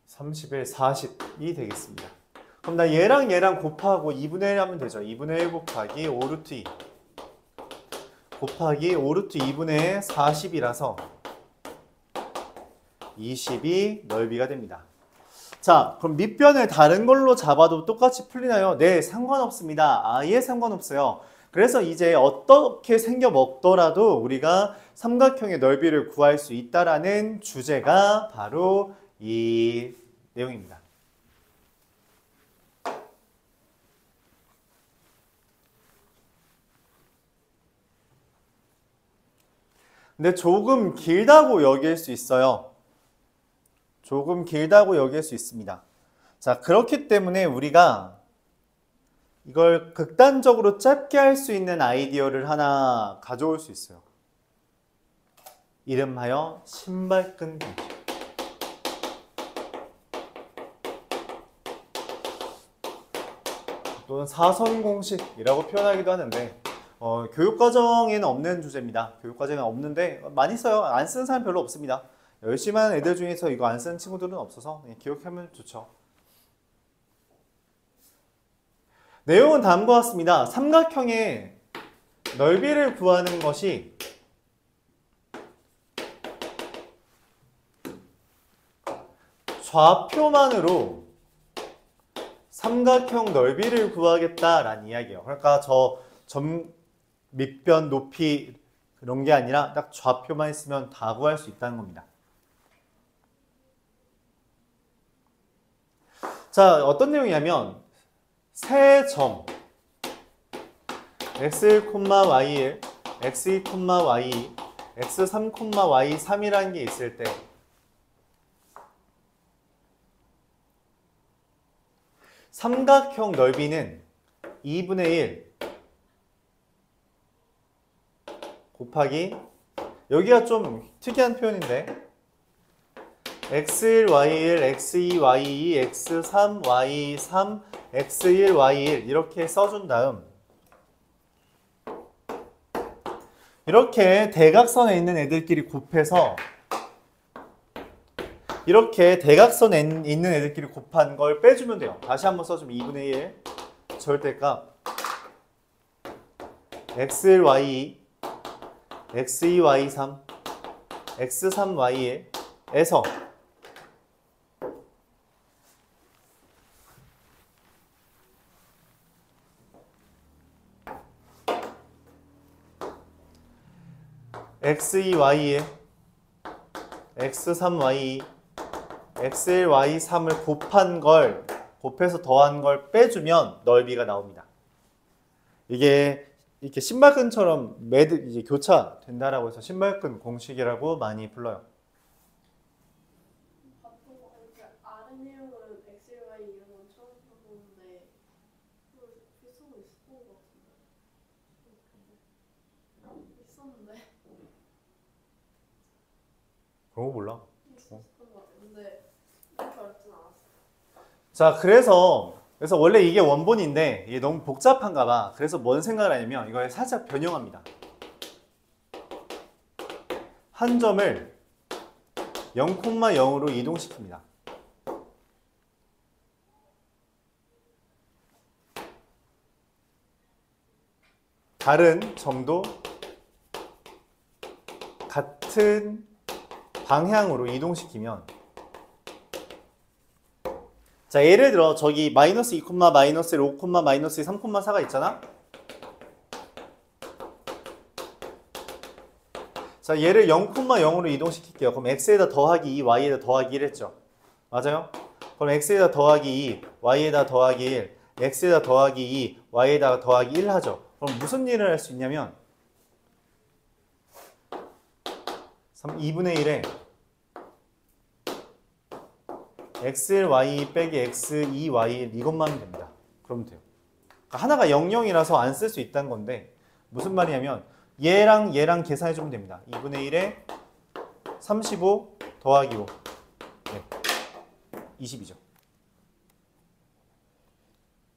31, 40이 되겠습니다. 그럼 나 얘랑 곱하고 2분의 1 하면 되죠. 2분의 1 곱하기 5루트 2 곱하기 5루트 2분의 40이라서 20이 넓이가 됩니다. 자, 그럼 밑변을 다른 걸로 잡아도 똑같이 풀리나요? 네, 상관없습니다. 아예 상관없어요. 그래서 이제 어떻게 생겨 먹더라도 우리가 삼각형의 넓이를 구할 수 있다라는 주제가 바로 이 내용입니다. 근데 조금 길다고 여길 수 있어요. 조금 길다고 여길 수 있습니다. 자, 그렇기 때문에 우리가 이걸 극단적으로 짧게 할 수 있는 아이디어를 하나 가져올 수 있어요. 이름하여 신발끈 공식. 또는 사선 공식이라고 표현하기도 하는데 교육과정에는 없는 주제입니다. 교육과정에는 없는데 많이 써요. 안 쓰는 사람 별로 없습니다. 열심히 하는 애들 중에서 이거 안 쓰는 친구들은 없어서 기억하면 좋죠. 내용은 다음과 같습니다. 삼각형의 넓이를 구하는 것이 좌표만으로 삼각형 넓이를 구하겠다라는 이야기예요. 그러니까 저 점 밑변 높이 그런 게 아니라 딱 좌표만 있으면 다 구할 수 있다는 겁니다. 자, 어떤 내용이냐면 세 점 x1, y1, x2, y2, x3, y3이라는 게 있을 때 삼각형 넓이는 2분의 1 곱하기 여기가 좀 특이한 표현인데 x1, y1, x2, y2, x3, y3, x1, y1 이렇게 써준 다음 이렇게 대각선에 있는 애들끼리 곱해서 이렇게 대각선에 있는 애들끼리 곱한 걸 빼주면 돼요. 다시 한번 써주면 2분의 1 절대값 x1, y2, x2, y3, x3, y1에서 x2, y1, x3, y2, x1, y3을 곱한 걸 곱해서 더한 걸 빼주면 넓이가 나옵니다. 이게 이렇게 신발끈처럼 매듭 이제 교차된다라고 해서 신발끈 공식이라고 많이 불러요. 보통 이렇게 아는 내용은 X, Y 이런 건 처음 들어보는데 비슷한 거 있었던 것 같은데 있었는데 그런 거 몰라. 있었던 것 같아요. 근데 그렇게 어렵진 않았어요. 자, 그래서 원래 이게 원본인데 이게 너무 복잡한가 봐. 그래서 뭔 생각을 하냐면 이걸 살짝 변형합니다. 한 점을 0,0으로 이동시킵니다. 다른 점도 같은 방향으로 이동시키면, 자, 예를 들어 저기 마이너스 2, 마이너스 1, 5, 마이너스 2, 3,4가 있잖아. 자, 얘를 0,0으로 이동시킬게요. 그럼 x에다 더하기 2, y에다 더하기 1 했죠. 맞아요? 그럼 x에다 더하기 2, y에다 더하기 1, x에다 더하기 2, y에다 더하기 1 하죠. 그럼 무슨 일을 할 수 있냐면 2분의 1에 x1y 빼기 x2y1 이것만 하면 됩니다. 그러면 돼요. 그러니까 하나가 00이라서 안 쓸 수 있다는 건데 무슨 말이냐면 얘랑 얘랑 계산해주면 됩니다. 2분의 1에 35 더하기 5 네, 20이죠.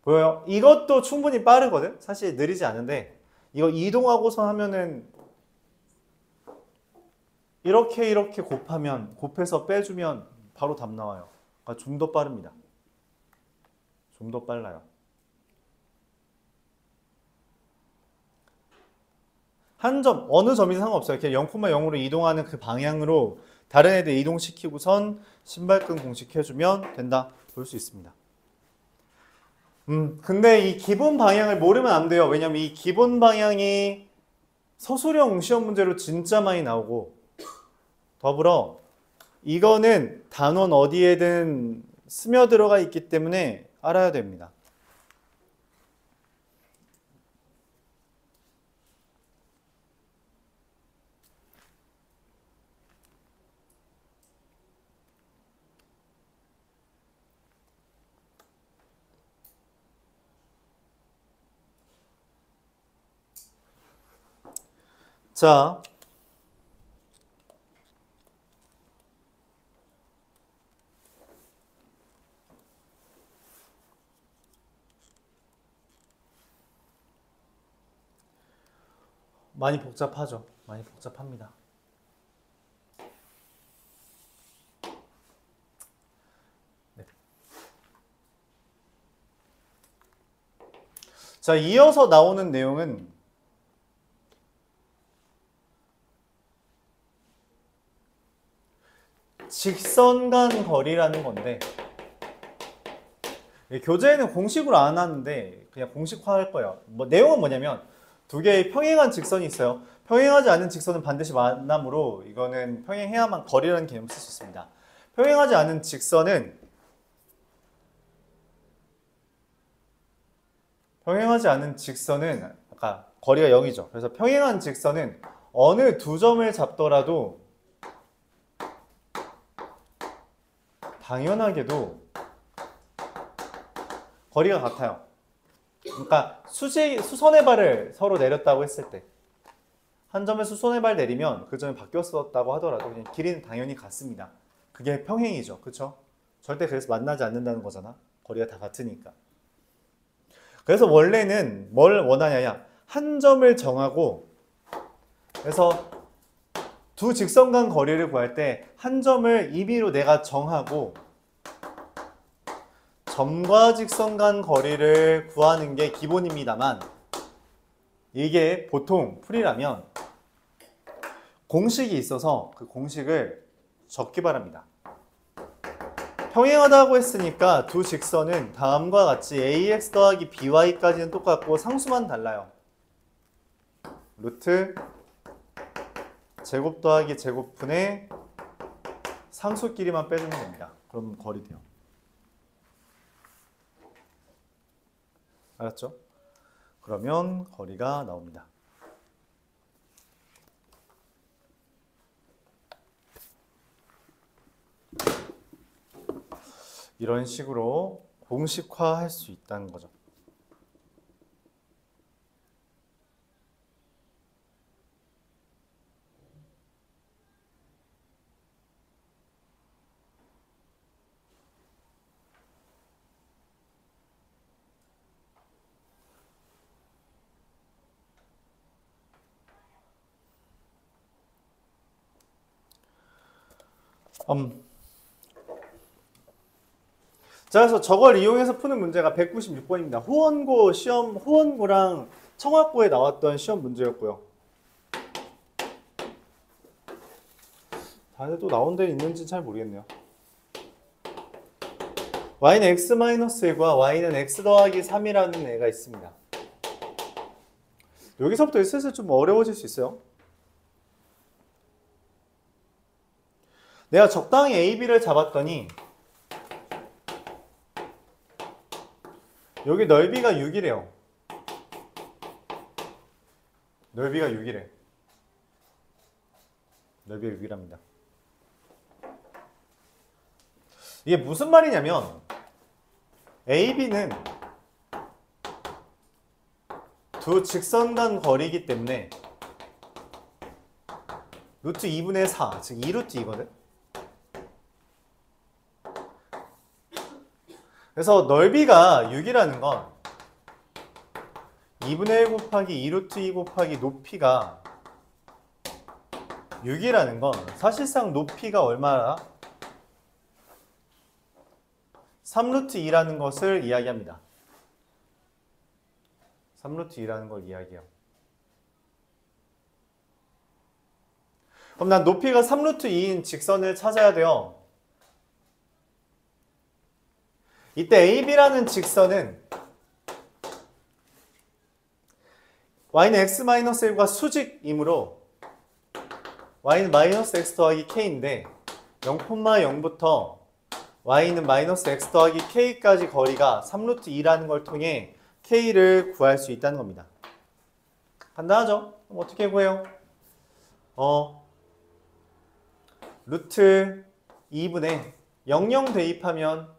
보여요? 이것도 충분히 빠르거든? 사실 느리지 않은데 이거 이동하고서 하면은 이렇게 곱해서 빼주면 바로 답 나와요. 그러니까 좀 더 빠릅니다. 좀 더 빨라요. 한 점, 어느 점이든 상관없어요. 그냥 0,0으로 이동하는 그 방향으로 다른 애들 이동시키고선 신발끈 공식해주면 된다. 볼 수 있습니다. 근데 이 기본 방향을 모르면 안 돼요. 왜냐면 이 기본 방향이 서술형 시험 문제로 진짜 많이 나오고 더불어 이거는 단원 어디에든 스며들어가 있기 때문에 알아야 됩니다. 자, 많이 복잡하죠. 많이 복잡합니다. 네. 자, 이어서 나오는 내용은 직선 간 거리라는 건데 교재에는 공식으로 안 하는데 그냥 공식화할 거예요. 뭐 내용은 뭐냐면 두 개의 평행한 직선이 있어요. 평행하지 않은 직선은 반드시 만나므로 이거는 평행해야만 거리라는 개념을 쓸 수 있습니다. 평행하지 않은 직선은 아까 거리가 0이죠. 그래서 평행한 직선은 어느 두 점을 잡더라도 당연하게도 거리가 같아요. 그러니까 수선의 발을 서로 내렸다고 했을 때 한 점에 수선의 발 내리면 그 점이 바뀌었었다고 하더라도 그냥 길이는 당연히 같습니다. 그게 평행이죠. 그렇죠? 절대 그래서 만나지 않는다는 거잖아. 거리가 다 같으니까. 그래서 원래는 뭘 원하냐야 한 점을 정하고 그래서 두 직선 간 거리를 구할 때 한 점을 임의로 내가 정하고 점과 직선 간 거리를 구하는 게 기본입니다만 이게 보통 풀이라면 공식이 있어서 그 공식을 적기 바랍니다. 평행하다고 했으니까 두 직선은 다음과 같이 ax 더하기 by까지는 똑같고 상수만 달라요. 루트 제곱 더하기 제곱분의 상수끼리만 빼주면 됩니다. 그럼 거리 돼요. 알았죠? 그러면 거리가 나옵니다. 이런 식으로 공식화할 수 있다는 거죠. 자, 그래서 저걸 이용해서 푸는 문제가 196번입니다. 후원고랑 청학고에 나왔던 시험 문제였고요. 다들 또 나온 데 있는지 잘 모르겠네요. y는 x-1과 y는 x 더하기 3이라는 애가 있습니다. 여기서부터 슬슬 좀 어려워질 수 있어요. 내가 적당히 a, b를 잡았더니 여기 넓이가 6이래요. 넓이가 6이래. 넓이가 6이랍니다. 이게 무슨 말이냐면 AB는 두 직선 간 거리이기 때문에 루트 2분의 4, 즉 2루트 2거든. 그래서 넓이가 6이라는 건 2분의 1 곱하기 2루트 2 곱하기 높이가 6이라는 건 사실상 높이가 얼마나? 3루트 2라는 것을 이야기합니다. 3루트 2라는 걸 이야기해요. 그럼 난 높이가 3루트 2인 직선을 찾아야 돼요. 이때 AB라는 직선은 y는 x-1과 수직이므로 y는 마이너스 x 더하기 k인데 0,0부터 y는 마이너스 x 더하기 k까지 거리가 3루트 2라는 걸 통해 k를 구할 수 있다는 겁니다. 간단하죠? 그럼 어떻게 구해요? 루트 2분의 00 대입하면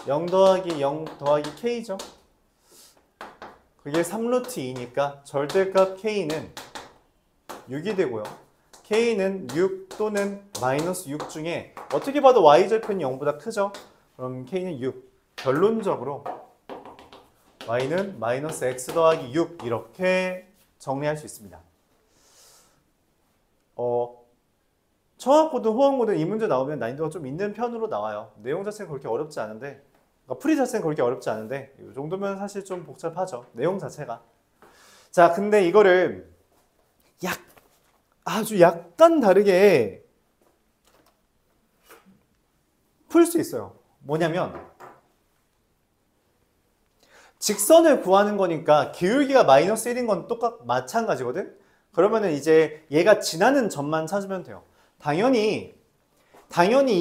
0 더하기 0 더하기 k죠. 그게 3루트 2니까 절대값 k는 6이 되고요. k는 6 또는 마이너스 6 중에 어떻게 봐도 y절편이 0보다 크죠. 그럼 k는 6. 결론적으로 y는 마이너스 x 더하기 6 이렇게 정리할 수 있습니다. 청학고든 후원고든 이 문제 나오면 난이도가 좀 있는 편으로 나와요. 내용 자체는 그렇게 어렵지 않은데, 그러니까 풀이 자체는 그렇게 어렵지 않은데 이 정도면 사실 좀 복잡하죠. 내용 자체가. 자, 근데 이거를 아주 약간 다르게 풀 수 있어요. 뭐냐면 직선을 구하는 거니까 기울기가 마이너스 1인 건 마찬가지거든? 그러면은 이제 얘가 지나는 점만 찾으면 돼요. 당연히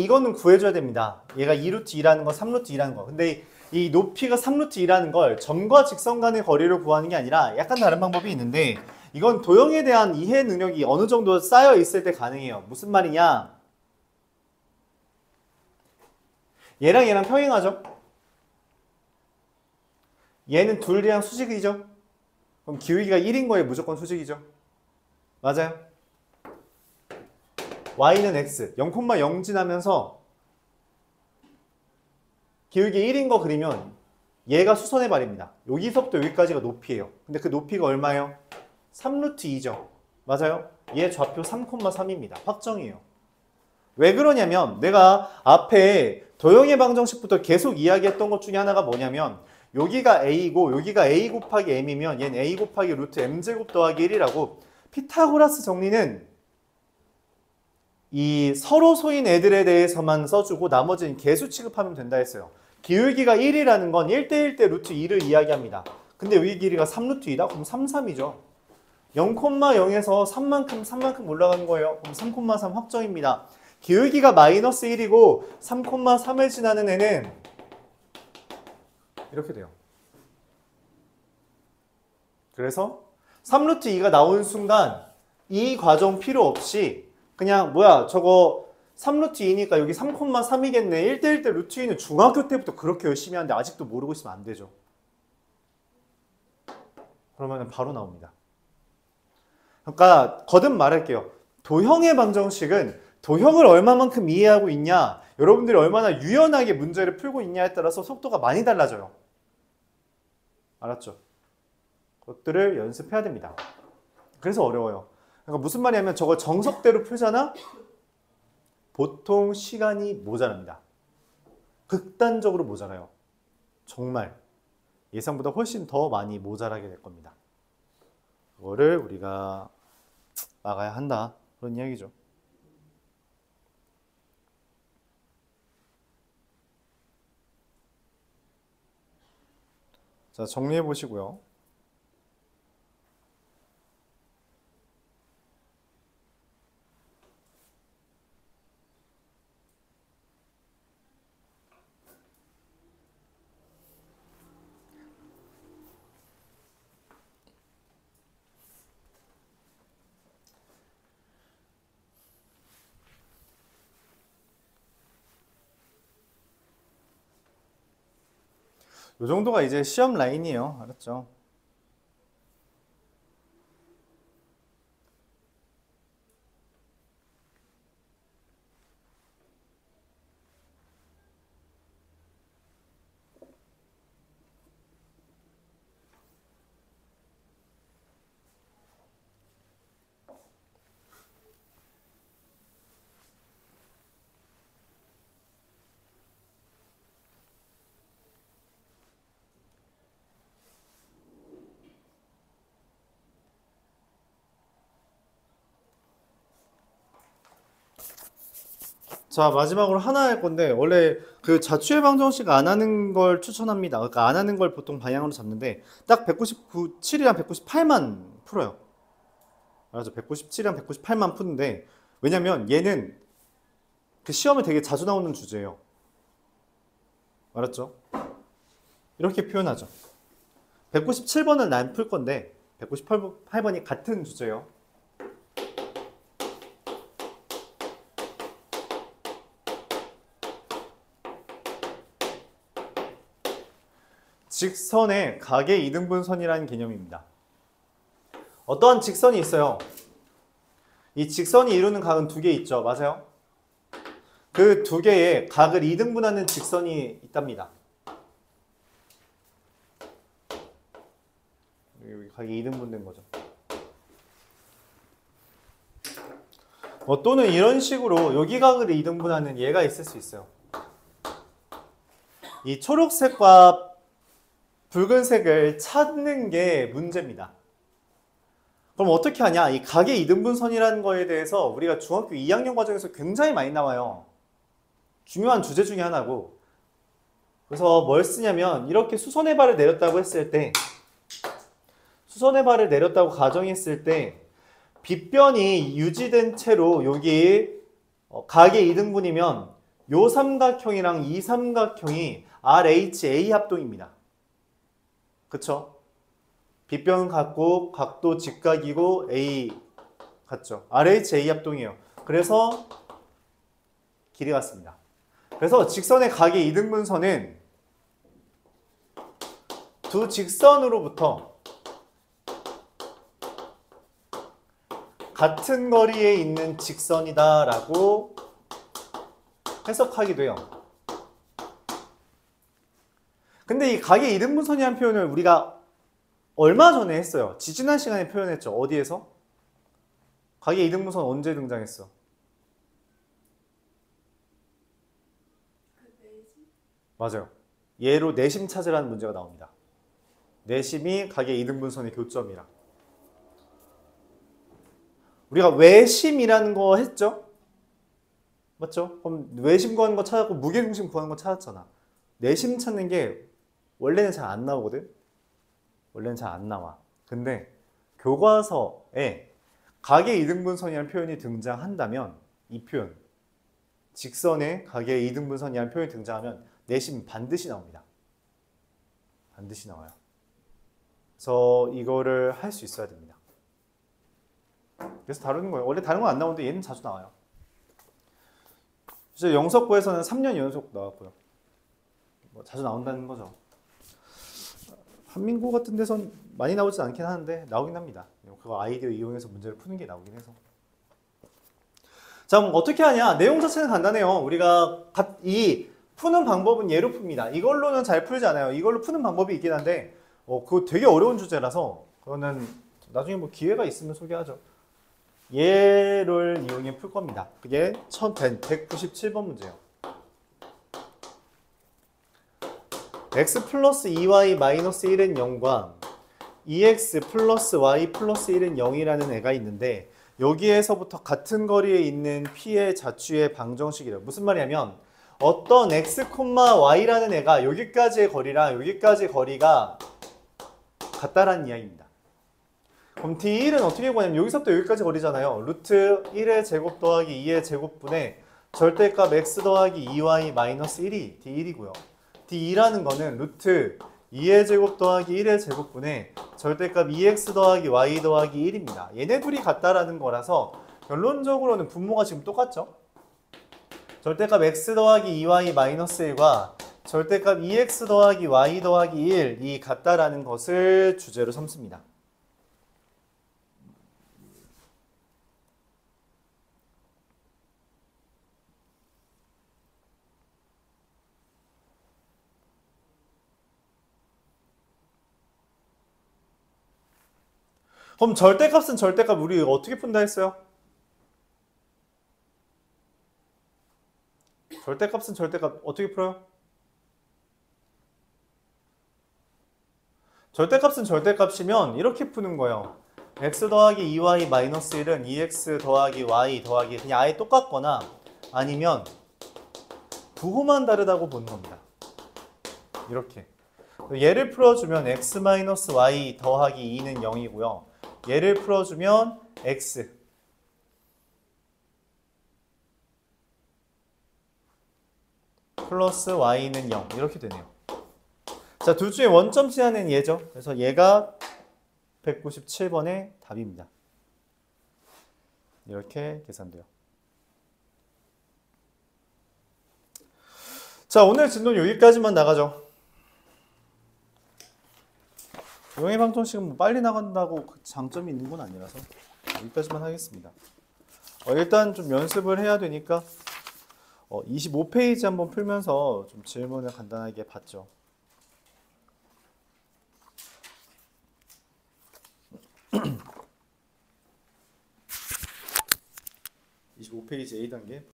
이거는 구해줘야 됩니다. 얘가 2루트 2라는 거, 3루트 2라는 거. 근데 이 높이가 3루트 2라는 걸 점과 직선 간의 거리를 구하는 게 아니라 약간 다른 방법이 있는데 이건 도형에 대한 이해 능력이 어느 정도 쌓여 있을 때 가능해요. 무슨 말이냐? 얘랑 평행하죠? 얘는 둘이랑 수직이죠? 그럼 기울기가 1인 거에 무조건 수직이죠? 맞아요? y는 x, 0,0 지나면서 기울기 1인 거 그리면 얘가 수선의 발입니다. 여기서부터 여기까지가 높이에요. 근데 그 높이가 얼마예요? 3루트 2죠. 맞아요? 얘 좌표 3,3입니다. 확정이에요. 왜 그러냐면 내가 앞에 도형의 방정식부터 계속 이야기했던 것 중에 하나가 뭐냐면 여기가 a이고 여기가 a 곱하기 m이면 얘는 a 곱하기 루트 m제곱 더하기 1이라고 피타고라스 정리는 이 서로 소인 애들에 대해서만 써주고 나머지는 개수 취급하면 된다 했어요. 기울기가 1이라는 건 1대1 대 루트 2를 이야기합니다. 근데 여기 길이가 3루트 2다? 그럼 3, 3이죠. 0,0에서 3만큼 올라간 거예요. 그럼 3,3 확정입니다. 기울기가 마이너스 1이고 3,3을 지나는 애는 이렇게 돼요. 그래서 3루트 2가 나온 순간 이 과정 필요 없이 그냥 뭐야 저거 3루트 2니까 여기 3,3이겠네. 1대1 대 루트 2는 중학교 때부터 그렇게 열심히 하는데 아직도 모르고 있으면 안 되죠. 그러면 바로 나옵니다. 그러니까 거듭 말할게요. 도형의 방정식은 도형을 얼마만큼 이해하고 있냐, 여러분들이 얼마나 유연하게 문제를 풀고 있냐에 따라서 속도가 많이 달라져요. 알았죠? 그것들을 연습해야 됩니다. 그래서 어려워요. 그러니까 무슨 말이냐면 저걸 정석대로 풀잖아? 보통 시간이 모자랍니다. 극단적으로 모자라요. 정말 예상보다 훨씬 더 많이 모자라게 될 겁니다. 그거를 우리가 막아야 한다. 그런 이야기죠. 자, 정리해 보시고요. 이 정도가 이제 시험 라인이에요. 알았죠? 자, 마지막으로 하나 할 건데, 원래 그 자취의 방정식 안 하는 걸 추천합니다. 그러니까 안 하는 걸 보통 방향으로 잡는데, 딱 197이랑 198만 풀어요. 알았죠? 197이랑 198만 푸는데, 왜냐면 얘는 그 시험에 되게 자주 나오는 주제예요. 알았죠? 이렇게 표현하죠. 197번은 난 풀 건데, 198번이 같은 주제예요. 직선의 각의 이등분선이라는 개념입니다. 어떠한 직선이 있어요. 이 직선이 이루는 각은 두 개 있죠. 맞아요? 그 두 개의 각을 이등분하는 직선이 있답니다. 여기 각이 이등분된 거죠. 또는 이런 식으로 여기 각을 이등분하는 얘가 있을 수 있어요. 이 초록색과 붉은색을 찾는 게 문제입니다. 그럼 어떻게 하냐? 이 각의 이등분선이라는 거에 대해서 우리가 중학교 2학년 과정에서 굉장히 많이 나와요. 중요한 주제 중에 하나고. 그래서 뭘 쓰냐면 이렇게 수선의 발을 내렸다고 했을 때, 수선의 발을 내렸다고 가정했을 때 빗변이 유지된 채로 여기 각의 이등분이면 요 삼각형이랑 이 삼각형이 RHA 합동입니다. 그쵸? 빗변 같고 각도 직각이고 A 같죠? RHA 합동이에요. 그래서 길이 같습니다. 그래서 직선의 각의 이등분선은 두 직선으로부터 같은 거리에 있는 직선이다 라고 해석하기도 해요. 근데 이 각의 이등분선이라는 표현을 우리가 얼마 전에 했어요. 지지난 시간에 표현했죠. 어디에서? 각의 이등분선 언제 등장했어? 맞아요. 얘로 내심 찾으라는 문제가 나옵니다. 내심이 각의 이등분선의 교점이라. 우리가 외심이라는 거 했죠? 맞죠? 그럼 외심 구하는 거 찾았고 무게중심 구하는 거 찾았잖아. 내심 찾는 게 원래는 잘 안 나오거든? 원래는 잘 안 나와. 근데 교과서에 각의 이등분선이라는 표현이 등장한다면 이 표현, 직선의 각의 이등분선이라는 표현이 등장하면 내심 반드시 나옵니다. 반드시 나와요. 그래서 이거를 할 수 있어야 됩니다. 그래서 다루는 거예요. 원래 다른 건 안 나오는데 얘는 자주 나와요. 진짜 영석고에서는 3년 연속 나왔고요. 뭐 자주 나온다는 거죠. 한민고 같은 데선 많이 나오진 않긴 하는데 나오긴 합니다. 그거 아이디어 이용해서 문제를 푸는 게 나오긴 해서. 자, 그럼 어떻게 하냐? 내용 자체는 간단해요. 우리가 이 푸는 방법은 예로 풉니다. 이걸로는 잘 풀지 않아요. 이걸로 푸는 방법이 있긴 한데 그거 되게 어려운 주제라서 그거는 나중에 뭐 기회가 있으면 소개하죠. 얘를 이용해 풀 겁니다. 그게 197번 문제예요. x 플러스 2y 마이너스 1은 0과 2x 플러스 y 플러스 1은 0이라는 애가 있는데 여기에서부터 같은 거리에 있는 p의 자취의 방정식이래요. 무슨 말이냐면 어떤 x, y라는 애가 여기까지의 거리랑 여기까지의 거리가 같다라는 이야기입니다. 그럼 d1은 어떻게 구하냐면 여기서부터 여기까지 거리잖아요. 루트 1의 제곱 더하기 2의 제곱분의 절대값 x 더하기 2y 마이너스 1이 d1이고요. d2라는 거는 루트 2의 제곱 더하기 1의 제곱분의 절대값 2x 더하기 y 더하기 1입니다. 얘네 둘이 같다라는 거라서 결론적으로는 분모가 지금 똑같죠? 절대값 x 더하기 2y 마이너스 1과 절대값 2x 더하기 y 더하기 1이 같다라는 것을 주제로 삼습니다. 그럼 절대값은 절대값 우리 어떻게 푼다 했어요? 절대값은 절대값 어떻게 풀어요? 절대값은 절대값이면 이렇게 푸는 거예요. x 더하기 2y 마이너스 1은 2x 더하기 y 더하기 그냥 아예 똑같거나 아니면 부호만 다르다고 보는 겁니다. 이렇게. 얘를 풀어주면 x 마이너스 y 더하기 2는 0이고요. 얘를 풀어주면 x 플러스 y는 0 이렇게 되네요. 자, 둘 중에 원점 지하는 얘죠. 그래서 얘가 197번의 답입니다. 이렇게 계산돼요. 자, 오늘 진도는 여기까지만 나가죠. 용해 방정식은 뭐 빨리 나간다고 장점이 있는 건 아니라서 여기까지만 하겠습니다. 일단 좀 연습을 해야 되니까 25페이지 한번 풀면서 좀 질문을 간단하게 봤죠. 25페이지 A단계